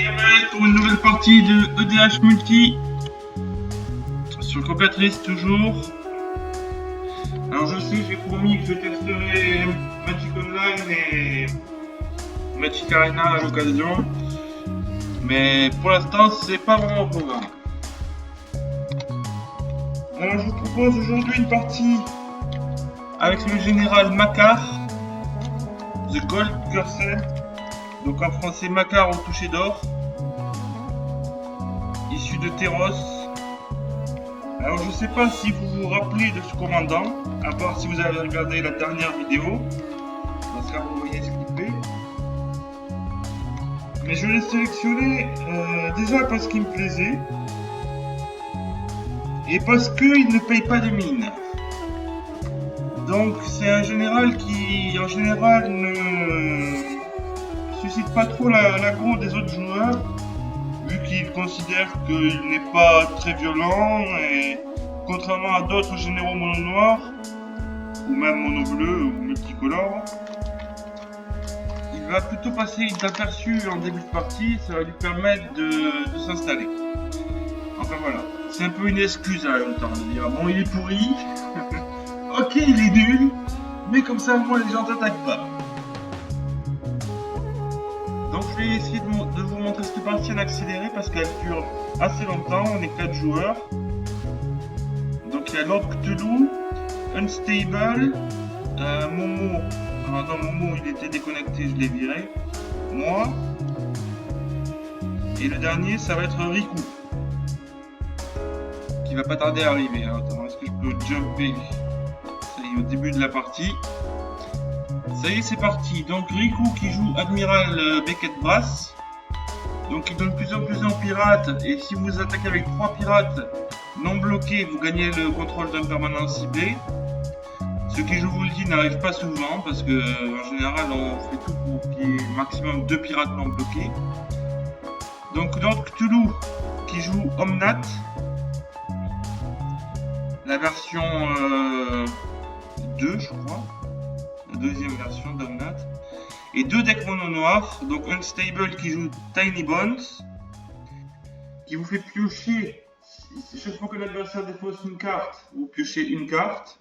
Yamael pour une nouvelle partie de EDH Multi sur Copiatrice toujours. Alors je sais, j'ai promis que je testerai Magic Online et Magic Arena à l'occasion, mais pour l'instant c'est pas vraiment au programme. Alors je vous propose aujourd'hui une partie avec le général Makar, The Gold Cursor, donc en français Makar au toucher d'or, issu de Terros. Alors je sais pas si vous vous rappelez de ce commandant, à part si vous avez regardé la dernière vidéo, parce que vous voyez ce qu'il fait. Mais je l'ai sélectionné déjà parce qu'il me plaisait, et parce qu'il ne paye pas de mine. Donc c'est un général qui en général ne suscite pas trop l'aggro des autres joueurs, vu qu'il considère qu'il n'est pas très violent, et contrairement à d'autres généraux mono noirs ou même mono bleu ou multicolore, il va plutôt passer inaperçu en début de partie. Ça va lui permettre de s'installer. Enfin voilà, c'est un peu une excuse en même temps de dire bon, il est pourri, ok, il est nul, mais comme ça au moins les gens t'attaquent pas. Donc je vais essayer de vous montrer cette partie en accéléré parce qu'elle dure assez longtemps. On est 4 joueurs. Donc il y a Lord Cthulhu, Unstable, Momo. Alors non, Momo il était déconnecté, je l'ai viré. Moi. Et le dernier ça va être Riku, qui va pas tarder à arriver. Alors, attends, est-ce que je peux jumper? Ça y est, au début de la partie. Ça y est, c'est parti. Donc Riku qui joue Admiral Beckett Brass. Donc il donne plus en plus en pirate, et si vous attaquez avec 3 pirates non bloqués, vous gagnez le contrôle d'un permanent ciblé. Ce qui, je vous le dis, n'arrive pas souvent, parce que en général on fait tout pour qu'il y ait maximum 2 pirates non bloqués. Donc Lord Cthulhu qui joue Omnat, la version 2 je crois, la deuxième version d'Omnat. Et 2 decks mono noirs, donc Unstable qui joue Tiny Bones, qui vous fait piocher, chaque fois que l'adversaire défausse une carte, vous piochez une carte.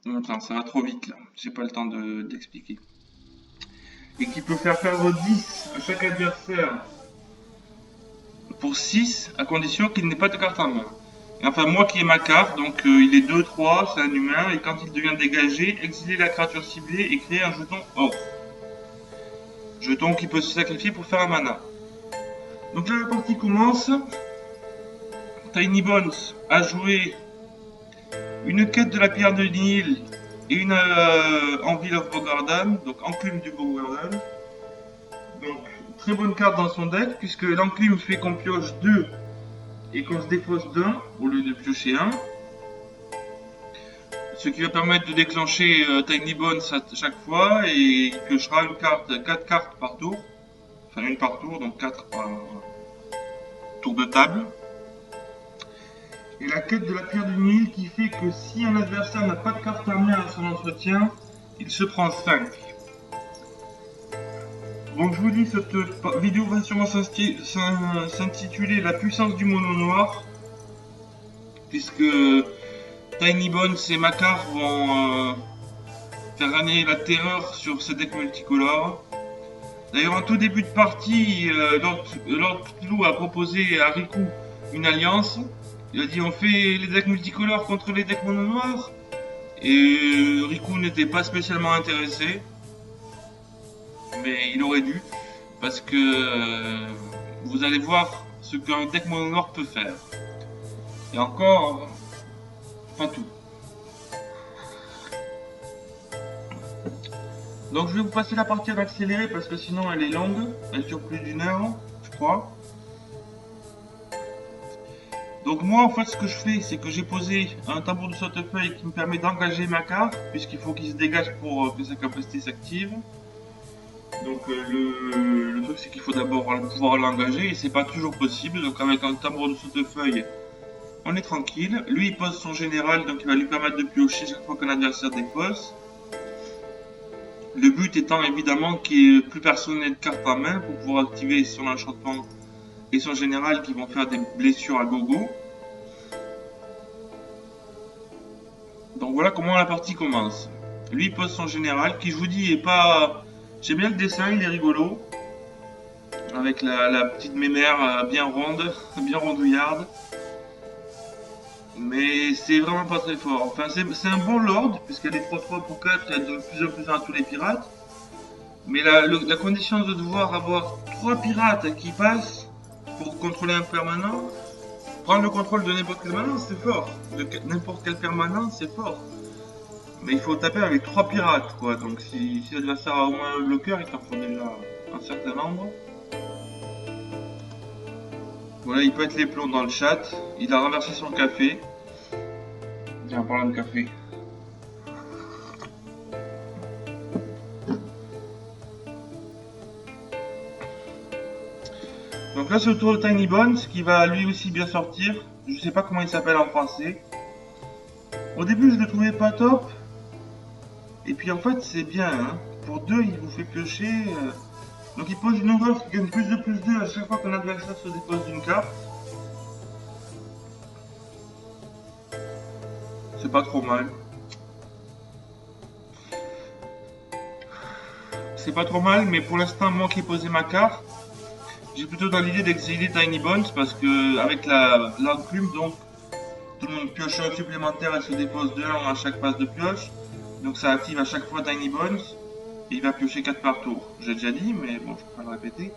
Attends, ça va trop vite là, j'ai pas le temps d'expliquer. Et qui peut faire perdre 10 à chaque adversaire pour 6, à condition qu'il n'ait pas de carte en main. Et enfin, moi qui ai ma carte, donc il est 2-3, c'est un humain, et quand il devient dégagé, exiler la créature ciblée et créer un jeton or. Jeton qui peut se sacrifier pour faire un mana. Donc là la partie commence. Tiny Bones a joué une quête de la pierre de Nil et une Anvil of Bogardan, donc enclume du Bogardan. Donc très bonne carte dans son deck, puisque l'enclume fait qu'on pioche 2 et qu'on se défausse d'un au lieu de piocher 1. Ce qui va permettre de déclencher Tiny Bones à chaque fois, et il piochera une carte, 4 cartes par tour. Enfin une par tour, donc 4 par tour de table. Et la quête de la pierre du Nil qui fait que si un adversaire n'a pas de carte en main à son entretien, il se prend 5. Donc je vous dis, cette vidéo va sûrement s'intituler La puissance du mono noir, puisque Tiny Bones et Makar vont faire régner la terreur sur ces decks multicolores. D'ailleurs, en tout début de partie, Lord Cthulhu a proposé à Riku une alliance. Il a dit on fait les decks multicolores contre les decks mono noirs. Et Riku n'était pas spécialement intéressé. Mais il aurait dû. Parce que vous allez voir ce qu'un deck mono noir peut faire. Et encore, pas tout. Donc je vais vous passer la partie en accéléré parce que sinon elle est longue. Elle dure plus d'1 heure, je crois. Donc moi en fait ce que je fais, c'est que j'ai posé un tambour de sautefeuille qui me permet d'engager ma carte, puisqu'il faut qu'il se dégage pour que sa capacité s'active. Donc le truc c'est qu'il faut d'abord pouvoir l'engager, et c'est pas toujours possible. Donc avec un tambour de sautefeuille, on est tranquille. Lui il pose son général, donc il va lui permettre de piocher chaque fois qu'un adversaire dépose. Le but étant évidemment qu'il n'y ait plus personne n'ait de carte en main pour pouvoir activer son enchantement et son général qui vont faire des blessures à gogo. Donc voilà comment la partie commence. Lui il pose son général qui, je vous dis, est pas... J'aime bien le dessin, il est rigolo. Avec la petite mémère bien ronde, bien rondouillarde. Mais c'est vraiment pas très fort. Enfin c'est un bon lord, puisqu'il y a des 3-3 pour 4, il donne plus en plus à tous les pirates. Mais la condition de devoir avoir 3 pirates qui passent pour contrôler un permanent, prendre le contrôle de n'importe quel permanent, c'est fort. De n'importe quel permanent, c'est fort. Mais il faut taper avec 3 pirates, quoi. Donc si l'adversaire a au moins un bloqueur, il t'en faut déjà un certain nombre. Voilà, il peut être les plombs dans le chat. Il a renversé son café. Tiens, en parlant de café. Donc là c'est le tour de Tiny Bones qui va lui aussi bien sortir. Je sais pas comment il s'appelle en français. Au début je le trouvais pas top. Et puis en fait c'est bien. Hein. Pour 2 il vous fait piocher. Donc il pose une horreur qui gagne plus de +2 à chaque fois qu'un adversaire se dépose d'une carte. C'est pas trop mal. C'est pas trop mal, mais pour l'instant moi qui ai posé ma carte, j'ai plutôt dans l'idée d'exiler Tiny Bones parce que avec l'enclume, donc tout le monde pioche un supplémentaire et se dépose 2 à chaque passe de pioche. Donc ça active à chaque fois Tiny Bones et il va piocher 4 par tour. J'ai déjà dit, mais bon, je peux pas le répéter.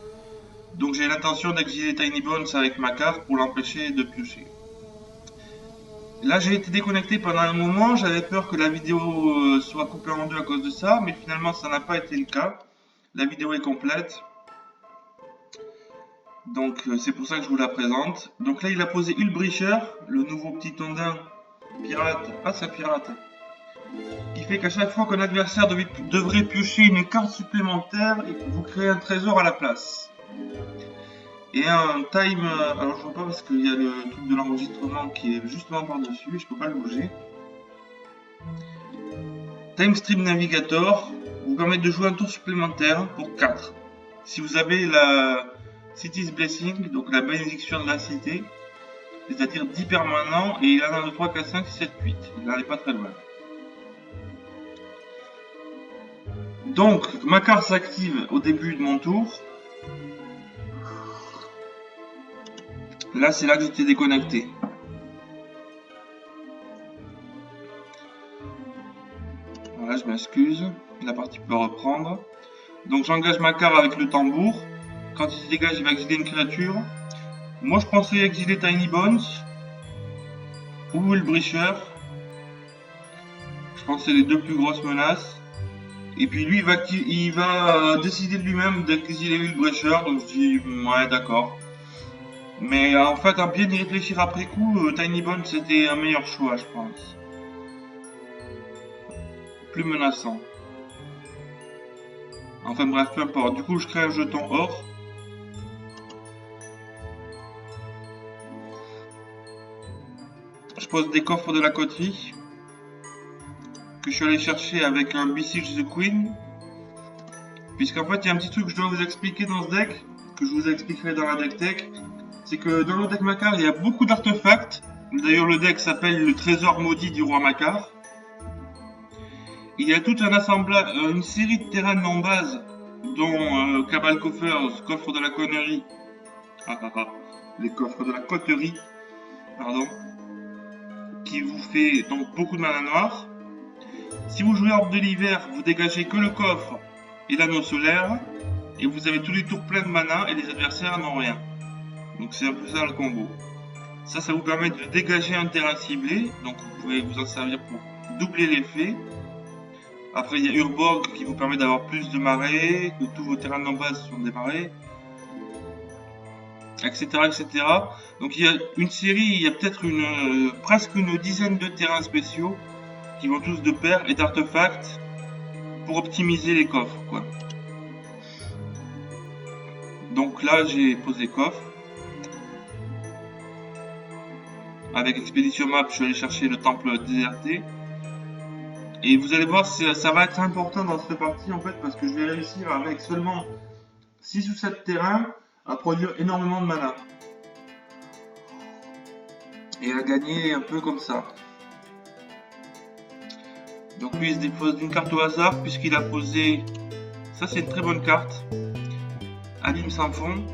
Donc j'ai l'intention d'exiler Tiny Bones avec ma carte pour l'empêcher de piocher. Là j'ai été déconnecté pendant un moment, j'avais peur que la vidéo soit coupée en 2 à cause de ça, mais finalement ça n'a pas été le cas. La vidéo est complète. Donc c'est pour ça que je vous la présente. Donc là il a posé Hullbreacher, le nouveau petit tondin pirate. Ah c'est un pirate. Qui fait qu'à chaque fois qu'un adversaire devrait piocher une carte supplémentaire, vous créez un trésor à la place. Et un time... alors je vois pas parce qu'il y a le truc de l'enregistrement qui est justement par dessus, je peux pas le bouger. Time Stream Navigator vous permet de jouer un tour supplémentaire pour 4. Si vous avez la City's Blessing, donc la bénédiction de la cité, c'est-à-dire 10 permanents, et il en a 2, 3, 4, 5, 6, 7, 8. Il n'en est pas très loin. Donc, ma carte s'active au début de mon tour. Là, c'est là que j'étais déconnecté. Voilà, je m'excuse. La partie peut reprendre. Donc, j'engage ma carte avec le tambour. Quand il se dégage, il va exiler une créature. Moi, je pensais exiler Tiny Bones ou Hullbreacher. Je pense que c'est les 2 plus grosses menaces. Et puis lui, il va décider de lui-même d'exiler Hullbreacher. Donc, je dis, ouais, d'accord. Mais en fait, à bien y réfléchir après coup, Tiny Bones c'était un meilleur choix, je pense. Plus menaçant. Enfin bref, peu importe. Du coup, je crée un jeton or. Je pose des coffres de la coterie. Que je suis allé chercher avec un Besiege the Queen. Puisqu'en fait, il y a un petit truc que je dois vous expliquer dans ce deck. Que je vous expliquerai dans la deck tech. C'est que dans le deck Makar, il y a beaucoup d'artefacts. D'ailleurs, le deck s'appelle le trésor maudit du roi Makar. Il y a tout un assemblage, une série de terrains non base, dont Cabal Coffers, coffre de la connerie, les coffres de la coterie, pardon, qui vous fait donc beaucoup de mana noire. Si vous jouez Orbe de l'hiver, vous dégagez que le coffre et l'anneau solaire, et vous avez tous les tours pleins de mana et les adversaires n'ont rien. Donc c'est un peu ça le combo. Ça vous permet de dégager un terrain ciblé, donc vous pouvez vous en servir pour doubler l'effet. Après, il y a Urborg qui vous permet d'avoir plus de marées, que tous vos terrains de base sont des marées, etc., etc. Donc il y a une série, il y a peut-être presque une dizaine de terrains spéciaux qui vont tous de pair et d'artefacts pour optimiser les coffres, quoi. Donc là, j'ai posé coffre. Avec Expedition Map, je suis allé chercher le temple déserté. Et vous allez voir, ça va être important dans cette partie en fait, parce que je vais réussir avec seulement 6 ou 7 terrains à produire énormément de mana. Et à gagner un peu comme ça. Donc lui il se dépose d'une carte au hasard puisqu'il a posé... Ça c'est une très bonne carte. Abîme sans fond.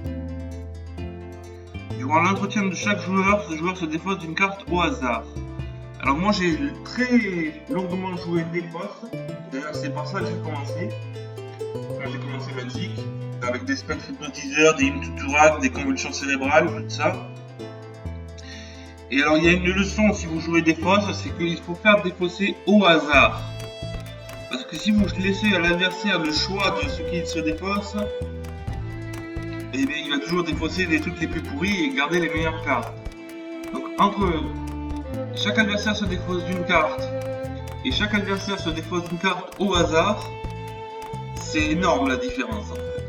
Durant l'entretien de chaque joueur, ce joueur se dépose d'une carte au hasard. Alors moi j'ai très longuement joué Défausse. D'ailleurs c'est par ça que j'ai commencé. Quand j'ai commencé Magic, avec des spectres hypnotiseurs, des Imtuturak, des convulsions cérébrales, tout ça. Et alors il y a une leçon si vous jouez Défausse, c'est qu'il faut faire défausser au hasard. Parce que si vous laissez à l'adversaire le choix de ce qu'il se défausse, eh bien, il va toujours défausser les trucs les plus pourris et garder les meilleures cartes. Donc entre chaque adversaire se défausse d'une carte et chaque adversaire se défausse d'une carte au hasard, c'est énorme la différence en fait.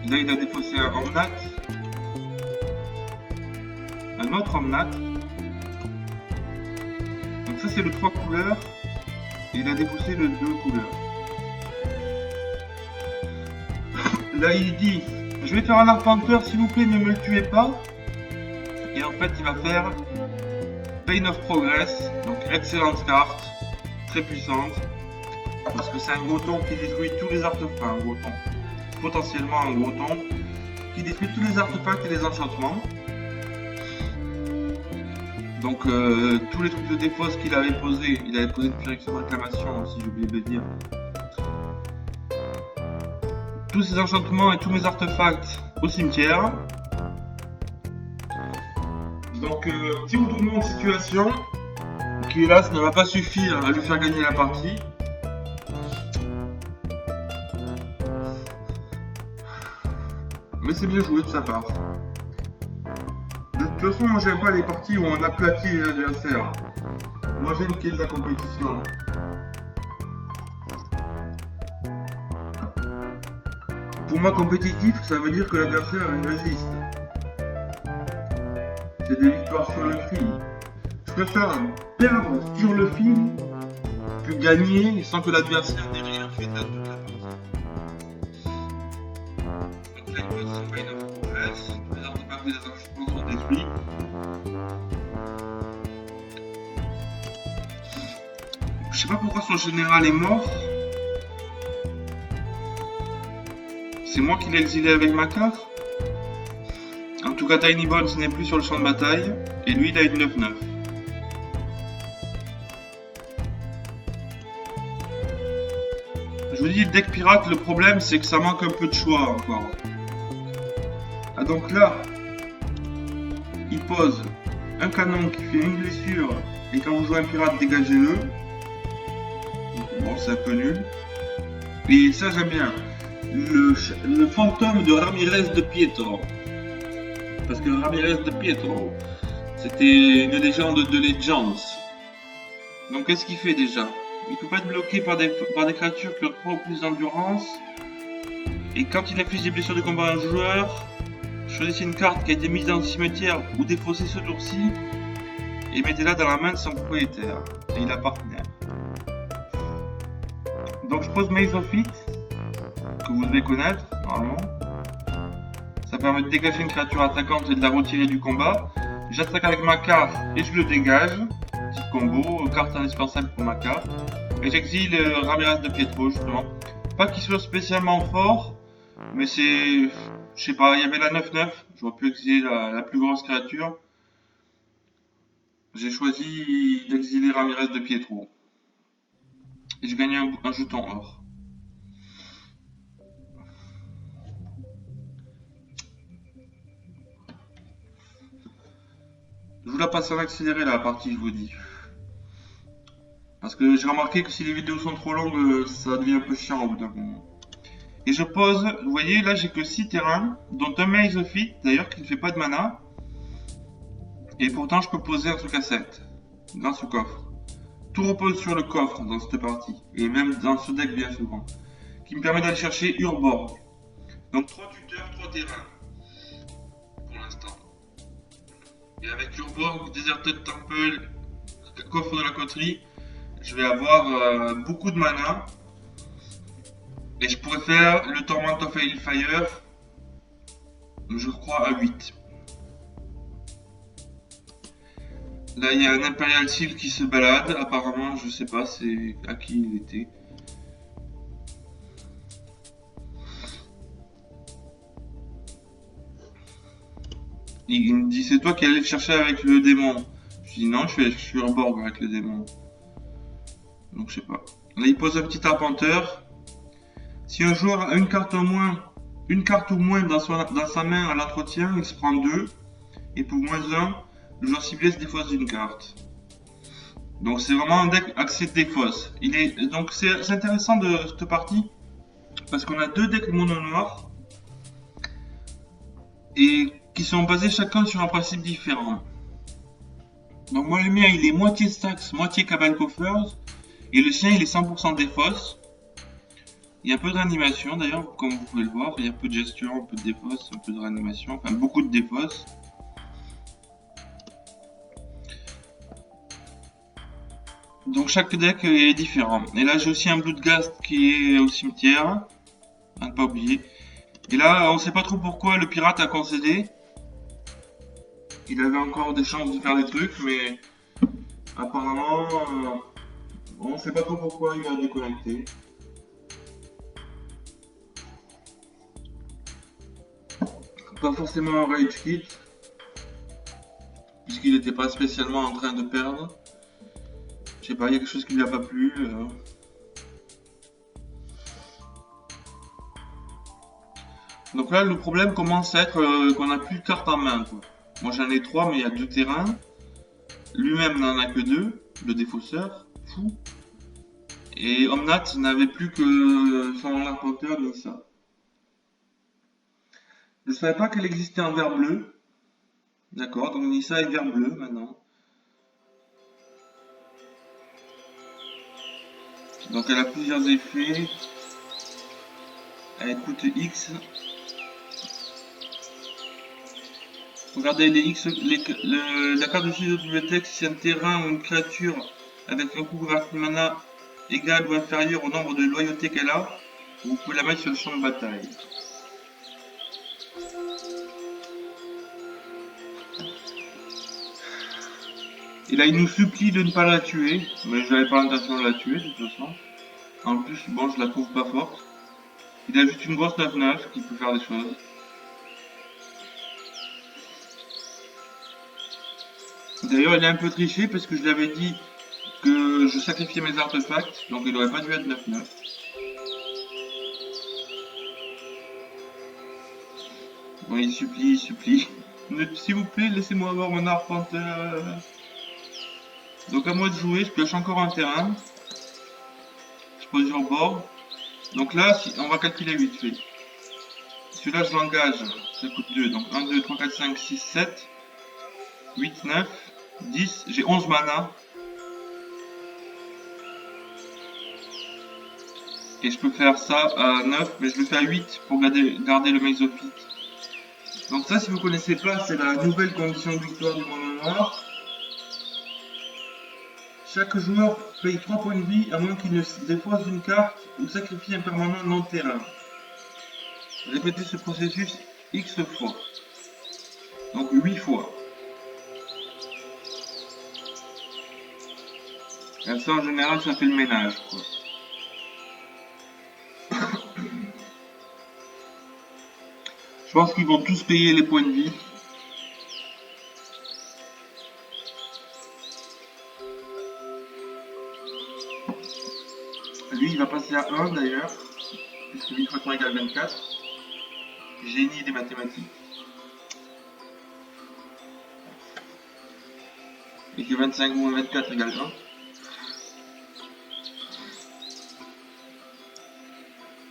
Là il a défaussé un Omnath, un autre Omnath. Donc ça c'est le 3 couleurs. Et il a défaussé le 2 couleurs. Là il dit, je vais faire un arpenteur, s'il vous plaît ne me le tuez pas. Et en fait il va faire Pain of Progress, donc excellente carte, très puissante. Parce que c'est un goton qui détruit tous les artefacts, un goton. Potentiellement un goton qui détruit tous les artefacts et les enchantements. Donc tous les trucs de défausse qu'il avait posé, il avait posé une purification de réclamation aussi, j'ai oublié de le dire. Tous ces enchantements et tous mes artefacts au cimetière. Donc petit retournement de situation qui hélas ne va pas suffire à lui faire gagner la partie. Mais c'est bien joué de sa part. De toute façon, moi j'aime pas les parties où on aplatit les adversaires. Moi j'aime qu'il y ait de la compétition. Pour moi, compétitif, ça veut dire que l'adversaire résiste. C'est des victoires sur le fil. Je préfère perdre sur le fil que gagner sans que l'adversaire n'ait rien fait de toute la partie. Donc là, il peut s'envoyer une progresse. Les artefacts et les enchantements sont détruits. Je sais pas pourquoi son général est mort. C'est moi qui l'ai exilé avec ma carte. En tout cas, Tiny Bones n'est plus sur le champ de bataille. Et lui, il a une 9-9. Je vous dis, le deck pirate, le problème, c'est que ça manque un peu de choix encore. Ah donc là, il pose un canon qui fait une blessure. Et quand vous jouez un pirate, dégagez-le. Bon, c'est un peu nul. Et ça, j'aime bien. Le fantôme de Ramirez de Pietro. Parce que Ramirez de Pietro, c'était une légende de Legends. Donc qu'est-ce qu'il fait déjà? Il peut pas être bloqué par des créatures qui ont 3 ou plus d'endurance. Et quand il affiche des blessures de combat à un joueur, choisissez une carte qui a été mise dans le cimetière ou défaussée ce tour-ci et mettez-la dans la main de son propriétaire. Et il a partenaire. Donc je pose Maze of It, que vous devez connaître normalement. Ça permet de dégager une créature attaquante et de la retirer du combat. J'attaque avec ma carte et je le dégage. Petit combo, carte indispensable pour ma carte. Et j'exile Ramirez de Pietro justement. Pas qu'il soit spécialement fort, mais c'est... Je sais pas, il y avait la 9-9, j'aurais pu exiler la plus grosse créature. J'ai choisi d'exiler Ramirez de Pietro. Et j'ai gagné un jeton or. Je vous la passe en accéléré la partie, je vous dis. Parce que j'ai remarqué que si les vidéos sont trop longues, ça devient un peu chiant au bout d'un moment. Et je pose, vous voyez, là j'ai que 6 terrains, dont un Maze of It, d'ailleurs qui ne fait pas de mana. Et pourtant je peux poser un truc à 7, grâce au coffre. Tout repose sur le coffre dans cette partie, et même dans ce deck bien souvent. Qui me permet d'aller chercher Urborg. Donc 3 tuteurs, 3 terrains. Pour l'instant. Et avec Urborg, Deserted Temple, coffre de la coterie, je vais avoir beaucoup de mana. Et je pourrais faire le Torment of Hellfire, je crois, à 8. Là, il y a un Imperial Seal qui se balade. Apparemment, je sais pas c'est à qui il était. Il me dit, c'est toi qui allais le chercher avec le démon. Je dis non, je suis en bord avec le démon. Donc je sais pas. Là, il pose un petit arpenteur. Si un joueur a une carte ou moins dans sa main à l'entretien, il se prend 2. Et pour -1, le joueur ciblé se défausse d'une carte. Donc c'est vraiment un deck axé défausse. Donc c'est intéressant de cette partie. Parce qu'on a 2 decks mono noir. Et qui sont basés chacun sur un principe différent. Donc moi le mien il est moitié Stax, moitié Cabal Coffers. Et le sien il est 100% défausse. Il y a un peu de réanimation d'ailleurs, comme vous pouvez le voir. Il y a un peu de gestion, un peu de défausse, un peu de réanimation. Enfin beaucoup de défausse. Donc chaque deck est différent. Et là j'ai aussi un Bloodghast qui est au cimetière. À ne pas oublier. Et là on sait pas trop pourquoi le pirate a concédé. Il avait encore des chances de faire des trucs, mais apparemment on sait pas trop pourquoi il a déconnecté. Pas forcément un rage quit, puisqu'il n'était pas spécialement en train de perdre. Je sais pas, il y a quelque chose qui lui a pas plu. Donc là, le problème commence à être qu'on n'a plus de cartes en main, quoi. Moi j'en ai 3, mais il y a 2 terrains. Lui-même n'en a que 2, le défausseur, fou. Et Omnat n'avait plus que son arpenteur de ça. Je savais pas qu'elle existait en vert bleu. D'accord, donc Nissa est vert bleu maintenant. Donc elle a plusieurs effets. Elle coûte X. Regardez les X, la carte de suite de bibliothèque, si un terrain ou une créature avec un coût couverture de mana égal ou inférieur au nombre de loyautés qu'elle a, vous pouvez la mettre sur le champ de bataille. Et là il nous supplie de ne pas la tuer, mais j'avais pas l'intention de la tuer de toute façon. En plus, bon, je la trouve pas forte. Il a juste une grosse 9-9 qui peut faire des choses. D'ailleurs, il est un peu triché parce que je lui avais dit que je sacrifiais mes artefacts, donc il aurait pas dû être 9-9. Bon, il supplie. S'il vous plaît, laissez-moi avoir mon arpenteur. Donc à moi de jouer, je pioche encore un terrain. Je pose sur bord. Donc là, on va calculer vite fait. Celui-là, je l'engage. Ça coûte 2. Donc 1, 2, 3, 4, 5, 6, 7, 8, 9, 10. J'ai 11 mana. Et je peux faire ça à 9, mais je le fais à 8 pour garder le Mexophyte. Donc ça, si vous connaissez pas, c'est la nouvelle condition de victoire du mono noir. Chaque joueur paye 3 points de vie à moins qu'il ne défausse une carte ou sacrifie un permanent non terrain. Répétez ce processus X fois. Donc 8 fois. Et ça en général ça fait le ménage, quoi. Je pense qu'ils vont tous payer les points de vie. Lui il va passer à 1 d'ailleurs, puisque 8 fois 3 égale 24. Génie des mathématiques. Et que 25 moins 24 égale 1.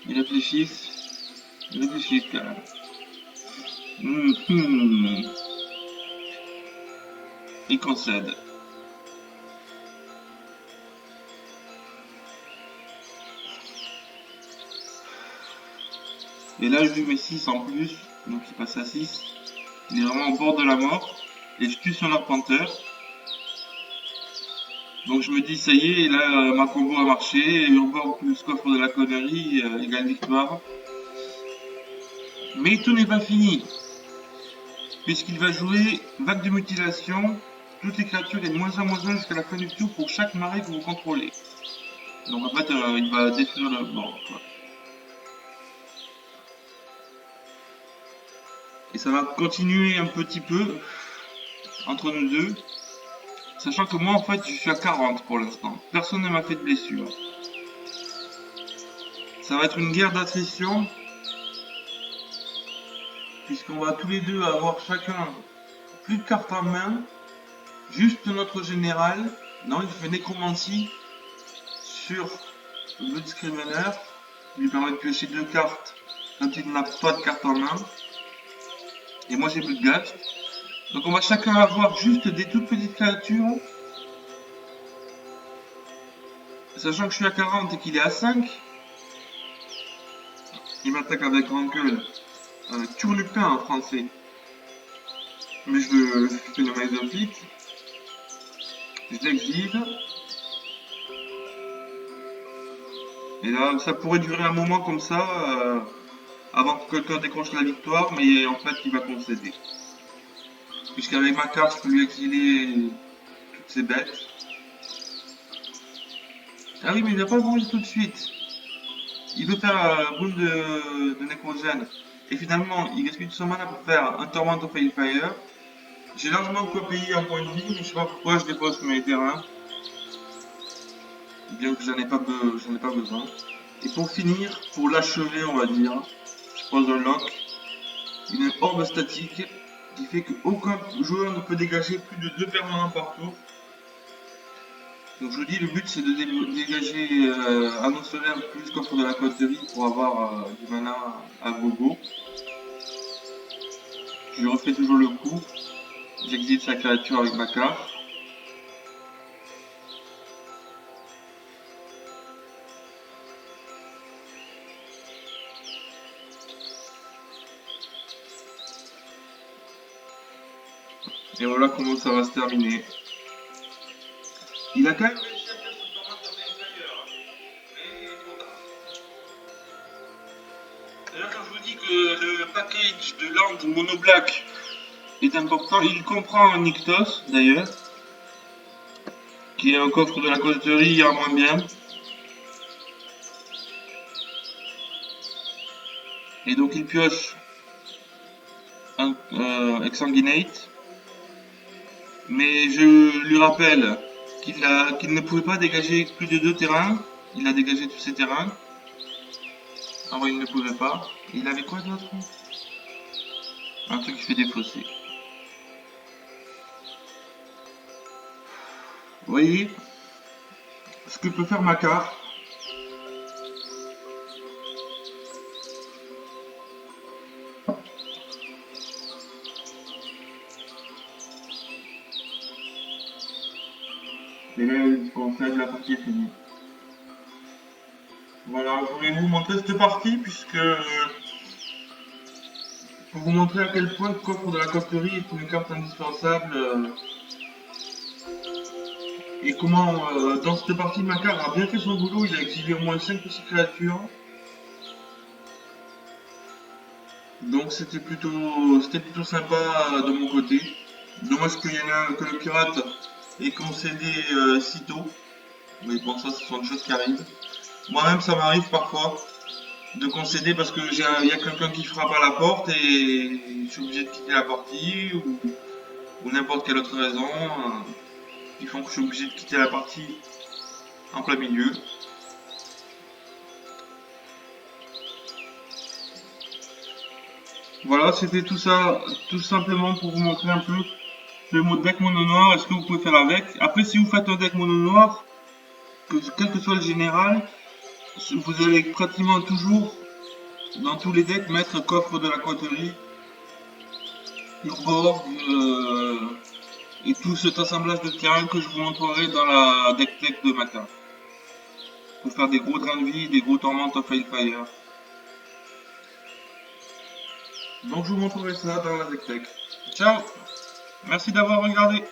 Ils réfléchissent quand même. Il concède. Et là je lui mets 6 en plus, donc il passe à 6. Il est vraiment au bord de la mort. Et je tue son arpenteur. Donc je me dis, ça y est, là, ma combo a marché, Urbor plus coffre de la connerie égale victoire. Mais tout n'est pas fini, puisqu'il va jouer vague de mutilation. Toutes les créatures gagnent moins 1 jusqu'à la fin du tour pour chaque marée que vous contrôlez. Donc en fait, il va détruire le bord, quoi. Et ça va continuer un petit peu entre nous deux. Sachant que moi, en fait, je suis à 40 pour l'instant. Personne ne m'a fait de blessure. Ça va être une guerre d'attrition. Puisqu'on va tous les deux avoir chacun plus de cartes en main. Juste notre général. Non, il fait nécromancie sur le Scrivener. Lui permet de piocher 2 cartes quand il n'a pas de carte en main. Et moi j'ai plus de gâte. Donc on va chacun avoir juste des toutes petites créatures. Sachant que je suis à 40 et qu'il est à 5. Il m'attaque avec Rancule. Turlupin en français. Mais je fais le Maze of It. Je l'exile. Et là, ça pourrait durer un moment comme ça, avant que quelqu'un décroche la victoire, mais en fait, il va concéder. Puisqu'avec ma carte, je peux lui exiler toutes ces bêtes. Ah oui, mais il n'a pas bougé tout de suite. Il veut faire un boule de nécrogène. Et finalement, il gaspille tout son mana pour faire un Torment of Hellfire. J'ai largement quoi payer en point de vie, mais je sais pas pourquoi je dépose mes terrains. Bien que j'en ai pas besoin. Et pour finir, pour l'achever, on va dire, je pose un lock. Une orbe statique qui fait qu'aucun joueur ne peut dégager plus de 2 permanents par tour. Donc je vous dis, le but c'est de dégager anneau solaire plus coffre de la coterie pour avoir du mana à gogo. Je refais toujours le coup. J'exile sa créature avec ma carte. Et voilà comment ça va se terminer. Il a quand même réussi à faire son Torment of Hellfire. Mais trop tard. D'ailleurs, quand je vous dis que le package de land mono black est important, il comprend un Nykthos d'ailleurs, qui est un coffre de la coterie en moins bien. Et donc il pioche un Exsanguinate. Mais je lui rappelle qu'il ne pouvait pas dégager plus de 2 terrains. Il a dégagé tous ses terrains. Ah ouais, il ne pouvait pas. Il avait quoi d'autre? Un truc qui fait des fossés. Vous voyez ce que peut faire ma carte. Et là, la partie est finie. Voilà, je voulais vous montrer cette partie puisque pour vous montrer à quel point le coffre de la coterie est une carte indispensable et comment dans cette partie Macar a bien fait son boulot. Il a exilé au moins 5 ou 6 créatures. Donc c'était plutôt sympa de mon côté. Dommage qu'il y en a que le pirate ait concédé si tôt. Mais bon, ça ce sont des choses qui arrivent. Moi-même ça m'arrive parfois de concéder parce que il y a quelqu'un qui frappe à la porte et je suis obligé de quitter la partie ou n'importe quelle autre raison qui font que je suis obligé de quitter la partie en plein milieu. Voilà, c'était tout ça, tout simplement pour vous montrer un peu le mode deck mono noir et ce que vous pouvez faire avec. Après, si vous faites un deck mono noir, quel que soit le général, vous allez pratiquement toujours, dans tous les decks, mettre coffre de la coterie, Urborg, et tout cet assemblage de terrain que je vous montrerai dans la deck tech de matin. Pour faire des gros drains de vie, des gros Torment of Hellfire. Donc je vous montrerai ça dans la deck tech. Ciao! Merci d'avoir regardé.